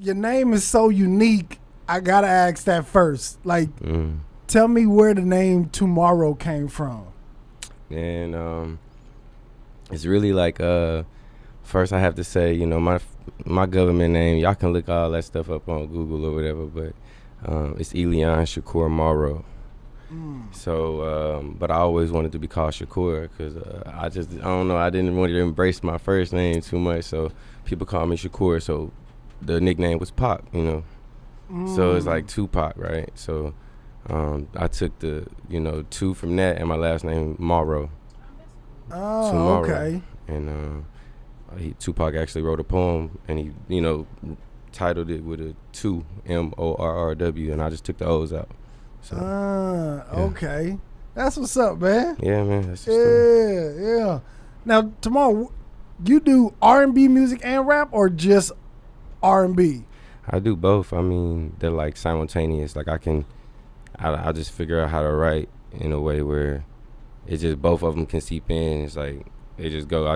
your name is so unique. I gotta ask that first. Like, tell me where the name Tomorrow came from. And it's really like first I have to say, you know, my government name. Y'all can look all that stuff up on Google or whatever, but it's Elian Shakur Morrow. So, but I always wanted to be called Shakur because I don't know, I didn't want to embrace my first name too much, so people call me Shakur. So the nickname was Pac, you know. So it's like Tupac, right? So I took the, you know, two from that and my last name Morrow. Oh, Tomorrow. okay. And Tupac actually wrote a poem and he, you know, titled it with a 2, M-O-R-R-W, and I just took the O's out. So, okay. That's what's up, man. Yeah, man. That's the story. Yeah. Now, Tomorrow, you do R&B music and rap or just R&B? I do both. I mean, they're like simultaneous. Like I just figure out how to write in a way where it's just both of them can seep in. It's like they just go.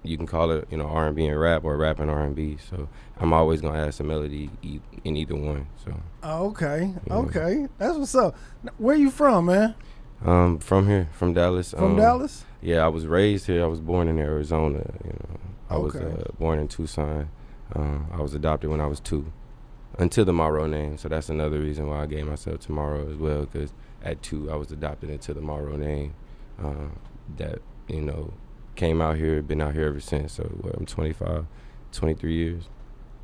You can call it, you know, R&B and rap or rap and R&B. So I'm always gonna add some melody in either one. So. Okay. Yeah. Okay. That's what's up. Now, where you from, man? From here, from Dallas. From Dallas? Yeah, I was raised here. I was born in Arizona. You know, I was born in Tucson. I was adopted when I was 2, until the Morrow name. So that's another reason why I gave myself Tomorrow as well, because at 2 I was adopted into the Morrow name. That, you know, came out here, been out here ever since. So I'm 25, 23 years.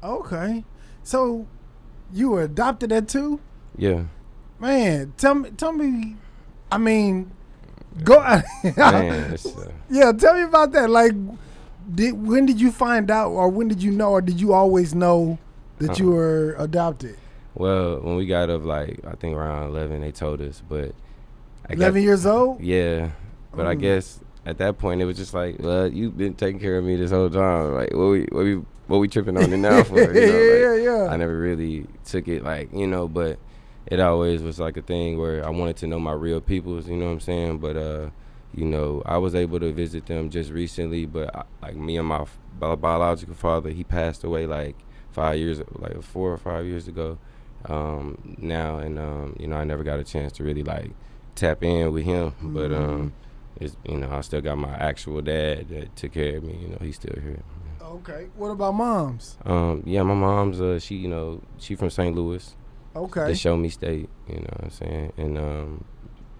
Okay. So you were adopted at 2? Yeah. Man, tell me. I mean, go. Man, yeah, tell me about that. Like, when did you find out, or when did you know, or did you always know that you were adopted? Well, when we got up, like, I think around 11, they told us, but 11 years old? Yeah, but I guess at that point it was just like, well, you've been taking care of me this whole time. Like, what we tripping on it now for? You know? Yeah. I never really took it like, you know, but it always was like a thing where I wanted to know my real peoples. You know what I'm saying? But you know, I was able to visit them just recently. But like me and my biological father, he passed away like 4 or 5 years ago. Now, and you know, I never got a chance to really like tap in with him, but it's, you know, I still got my actual dad that took care of me. You know, he's still here. Okay. What about moms? Yeah, my mom's she, you know, she from St. Louis. Okay. The Show Me State, you know what I'm saying, and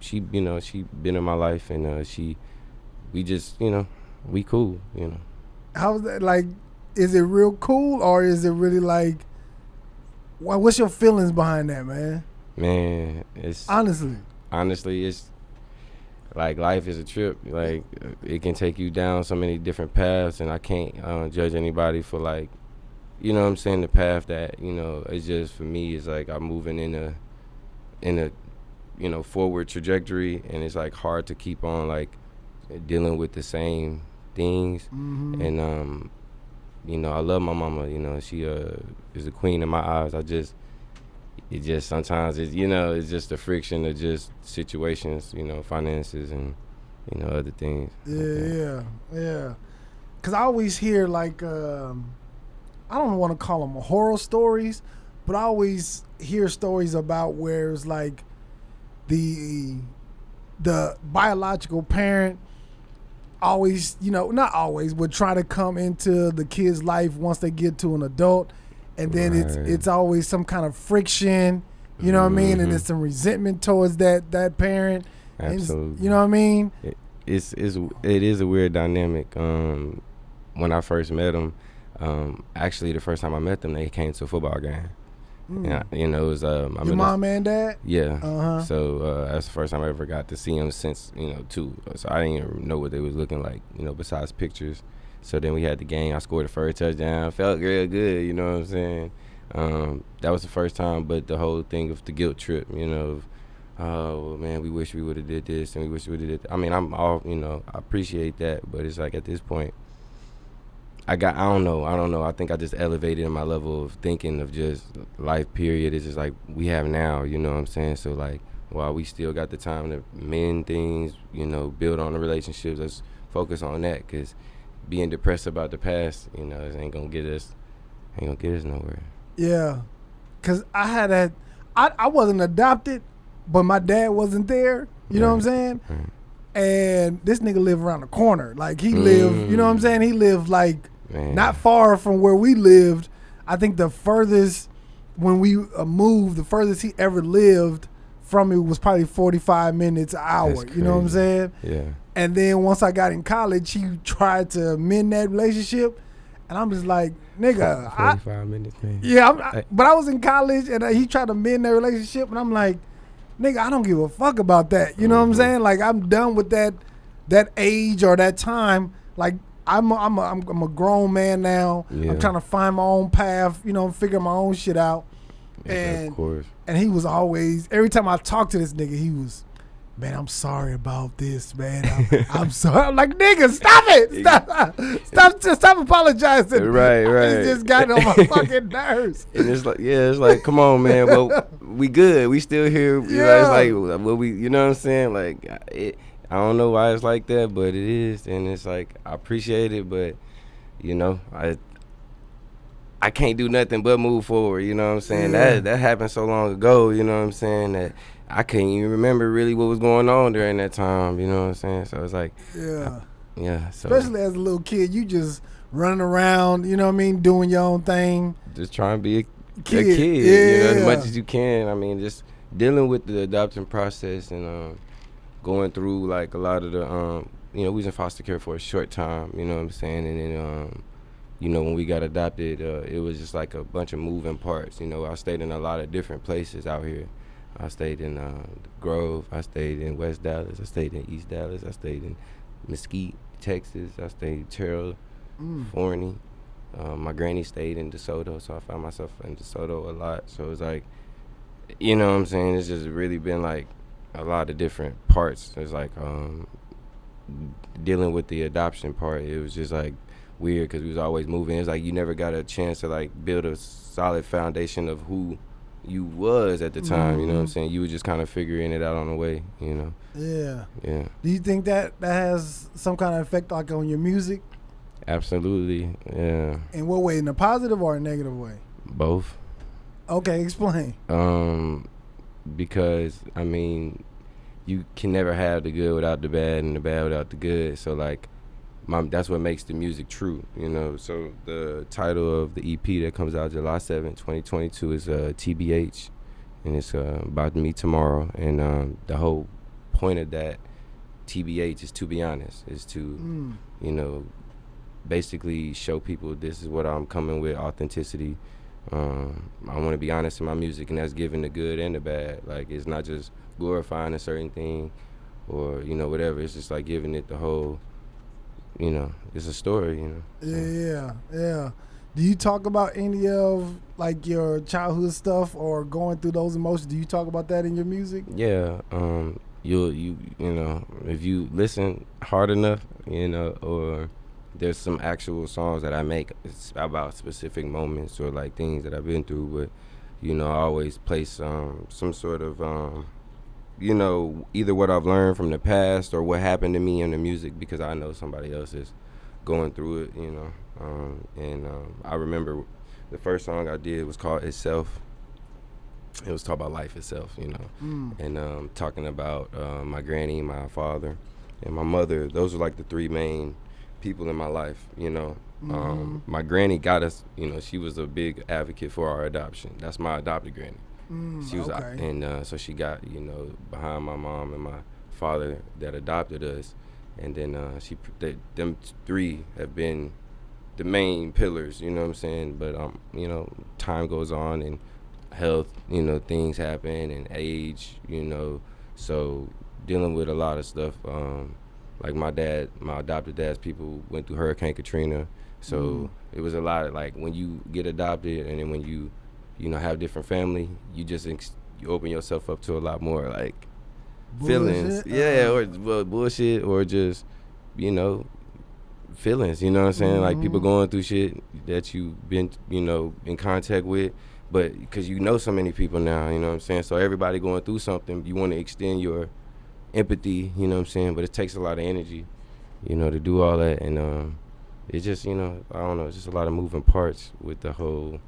she, you know, she been in my life, and we just, you know, we cool, you know. How's that? Like, is it real cool, or is it really like? What's your feelings behind that, man? Man, it's honestly, it's like life is a trip. Like, it can take you down so many different paths, and I can't judge anybody for, like, you know what I'm saying, the path that, you know, it's just, for me, it's like I'm moving in a you know, forward trajectory, and it's like hard to keep on like dealing with the same things. And you know, I love my mama, you know, she is a queen in my eyes. It just sometimes it's, you know, it's just the friction of just situations, you know, finances and, you know, other things. Yeah. Cause I always hear like I don't want to call them horror stories, but I always hear stories about where it's like the biological parent always, you know, not always, would try to come into the kid's life once they get to an adult, and then it's always some kind of friction, you know what I mean, and there's some resentment towards that parent. Absolutely. You know what I mean? It is a weird dynamic. When I first met them, actually the first time I met them, they came to a football game. Yeah, you know, it was your mom and dad. Yeah. So that's the first time I ever got to see them since, you know, 2. So I didn't even know what they was looking like, you know, besides pictures. So then we had the game. I scored the first touchdown. Felt real good. You know what I'm saying? That was the first time. But the whole thing of the guilt trip, you know, well, man, we wish we would have did this and we wish we would have did that. I mean, I'm all, you know, I appreciate that, but it's like at this point, I don't know. I think I just elevated in my level of thinking of just life, period. It's just like we have now, you know what I'm saying? So like, while we still got the time to mend things, you know, build on the relationships, let's focus on that, because being depressed about the past, you know, it ain't gonna get us nowhere. Yeah, cause I wasn't adopted, but my dad wasn't there. You know what I'm saying? And this nigga lived around the corner. Like he lived, you know what I'm saying? He lived like not far from where we lived. I think the furthest when we moved, the furthest he ever lived from me was probably 45 minutes, an hour. You know what I'm saying? Yeah. And then once I got in college, he tried to mend that relationship. And I'm just like, nigga. 45 minutes, man. Yeah, but I was in college and he tried to mend that relationship. And I'm like, nigga, I don't give a fuck about that. You know what I'm saying? Like, I'm done with that age or that time. Like, I'm a grown man now. Yeah. I'm trying to find my own path, you know, figure my own shit out. And of course. And he was always, every time I talked to this nigga, he was, man, I'm sorry about this, man. I'm sorry. I'm like, nigga, stop it. Stop apologizing. Right. It just got on my fucking nerves. And it's like, come on, man. Well, we good. We still here. You know, it's like, well, you know what I'm saying? Like, I don't know why it's like that, but it is. And it's like, I appreciate it, but, you know, I can't do nothing but move forward. You know what I'm saying? Yeah. That happened so long ago, you know what I'm saying, that I can't even remember really what was going on during that time, you know what I'm saying? So it's like, so especially as a little kid, you just running around, you know what I mean, doing your own thing. Just trying to be a kid, you know, as much as you can. I mean, just dealing with the adoption process and going through like a lot of the, you know, we was in foster care for a short time, you know what I'm saying? And then, you know, when we got adopted, it was just like a bunch of moving parts. You know, I stayed in a lot of different places out here. I stayed in the Grove. I stayed in West Dallas. I stayed in East Dallas. I stayed in Mesquite, Texas. I stayed in Terrell, Forney. My granny stayed in DeSoto, so I found myself in DeSoto a lot. So it's like, you know what I'm saying? It's just really been like a lot of different parts. It's like dealing with the adoption part, it was just like weird because we was always moving. It's like you never got a chance to like build a solid foundation of who you was at the time. You know what I'm saying? You were just kind of figuring it out on the way, you know. Yeah. Do you think that has some kind of effect like on your music? Absolutely. Yeah. In what way? In a positive or a negative way? Both. Okay, explain. Because I mean, you can never have the good without the bad and the bad without the good. So like that's what makes the music true, you know. So the title of the EP that comes out July 7th, 2022 is TBH, and it's about me tomorrow. And the whole point of that TBH is to be honest, is to, you know, basically show people this is what I'm coming with, authenticity. I want to be honest in my music, and that's giving the good and the bad. Like, it's not just glorifying a certain thing or, you know, whatever. It's just like giving it the whole, you know, it's a story, you know. So. Yeah. Do you talk about any of like your childhood stuff or going through those emotions? Do you talk about that in your music? Yeah. You know, if you listen hard enough, you know, or there's some actual songs that I make about specific moments or like things that I've been through, but you know, I always place some sort of you know, either what I've learned from the past or what happened to me in the music, because I know somebody else is going through it, you know. I remember the first song I did was called Itself. It was talking about life itself, you know, and talking about my granny, my father, and my mother. Those are like the three main people in my life, you know. My granny got us, you know, she was a big advocate for our adoption. That's my adopted granny. She was, and so she got, you know, behind my mom and my father that adopted us, and then them three have been the main pillars, you know what I'm saying? But you know, time goes on and health, you know, things happen and age, you know, so dealing with a lot of stuff. Like my adopted dad's people went through Hurricane Katrina, so it was a lot of like when you get adopted and then when you know, have different family, you just you open yourself up to a lot more like feelings, or bullshit, or just, you know, feelings, you know what I'm saying? Like people going through shit that you've been, you know, in contact with, but because you know so many people now, you know what I'm saying? So everybody going through something, you want to extend your empathy, you know what I'm saying? But it takes a lot of energy, you know, to do all that, and it's just, you know, I don't know, it's just a lot of moving parts with the whole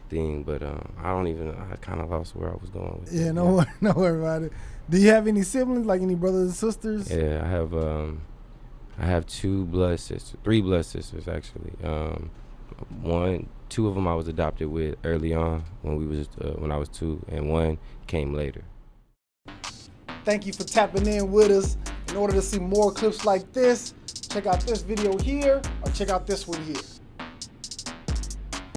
thing. But I kind of lost where I was going with Yeah, it. no worry about it. Do you have any siblings, like any brothers and sisters? Yeah, I have three blood sisters actually. Two of them I was adopted with early on when I was 2, and one came later. Thank you for tapping in with us. In order to see more clips like this, check out this video here or check out this one here.